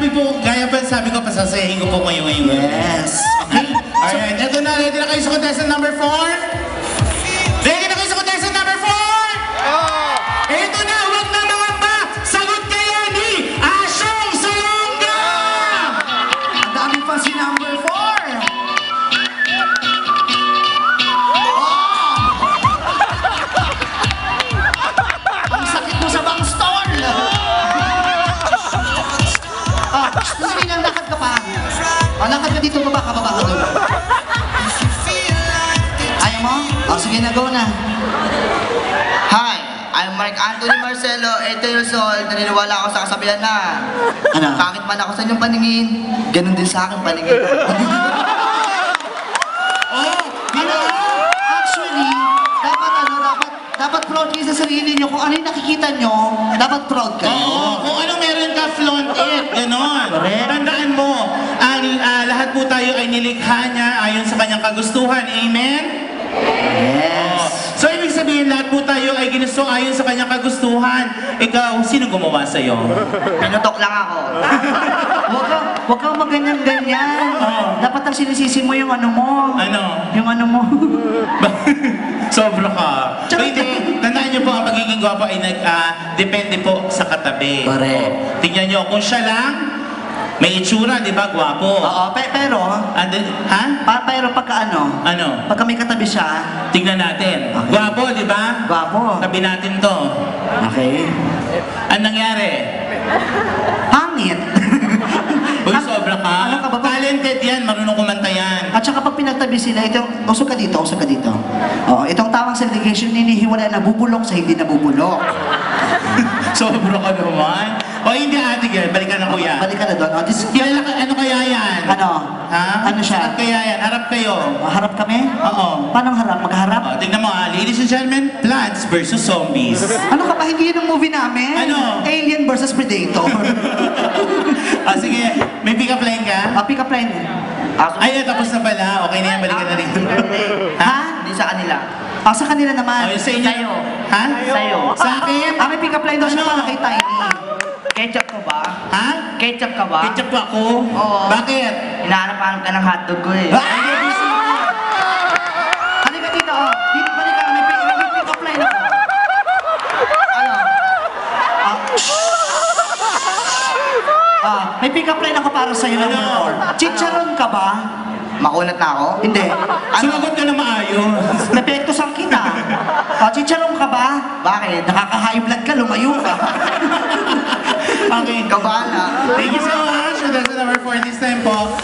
po, gaya pa sabi ko, pasasayahin ko po kayo ngayon. Yes. Okay. Alright, eto na. Ready na kayo sa contestant number 4? Ready na kayo sa contestant number 4? Eto na, huwag na mangamba! Sagot kayo ni Asyong Salonga! Ang dami pa si number 4. Ang sakit mo sa bang stall. Sorry lang, lakad ka pa. Lakad ka dito, baba ka doon. Ayaw mo? Sige na, go na. Hi, I'm Mark Anthony Marcelo, 8 years old. Naniniwala ako sa kasabihan na Ano? pangit man ako sa inyong paningin, ganun din sa akin paningin. Actually, dapat proud kayo sa sarili nyo. Kung ano yung nakikita nyo, dapat proud kayo. Oo, kung anong meron ka, flaunt it. Ganon. Correct. Tandaan mo, lahat po tayo ay nilikha niya ayon sa kanyang kagustuhan. Amen? Yes. So, ibig sabihin, lahat po tayo ay ginusto ayon sa kanyang kagustuhan. Ikaw, sino gumawa sa'yo? Pinutok lang ako. Huwag kang maganyan-ganyan. Dapat ang sinisisi mo yung ano mo. Ano? Yung ano mo. Sobra ka. Tsaka Hindi, tandaan niyo po, ang pagiging gwapo ay depende po sa katabi. Correct. Tingnan niyo, kung siya lang, may itsura, di ba, gwapo? Oo, pero, Ha? pero pagka ano, Ano? pagka may katabi siya, Tingnan natin. Okay. Gwapo, di ba? gwapo. Tabi natin to. Okay. Anong nangyari? Pangit. Uy, sobra ka. Ano ka ba? Talented yan, marunong kumanta yan. At saka pag pinagtabi sila, ito, usok ka dito. Oo, itong tawang segregation, hinihiwala nabubulok sa hindi nabubulok. Sobra ka naman. O hindi, ate girl, balikan na kuya. Balik ka na doon. Kilala ka, ano kaya yan? Ano? Ha? Ano siya? Ano kaya yan? Harap kayo. Harap kami? Oo. Paano harap? Magharap? O, tingnan mo ladies and gentlemen, Plants versus Zombies. Ano ka ba? Hindi yun ang movie namin? Ano? Alien versus Predator. Sige, may pick-up line ka? Pick up line. Ay, tapos na pala. Okay na yan, balikan na rito. Ha? Hindi sa kanila. Sa kanila naman. Sa inyo? Sa'yo. Ha? Sa'yo. Sa akin? May pick up line daw siya Ano? para kay Tiny. Ketchup ka ba? Ha? Ketchup ka ba? Ketchup ako? Oo. Bakit? Hinahanap-hanap ka ng hotdog ko eh. Halika dito. Dito balik ka. May pick up line ako. Ano? May pick up line ako para sa'yo ng Ano? motor. Chicharon ka ba? Makunat na ako? Hindi. Sumagot ka na maayos. Napekto sang kita. Chicharon ka ba? Bakit? Nakaka-high blood ka, lumayo ka. Okay. Kabala. Thank you so much. That's number 4 this time po.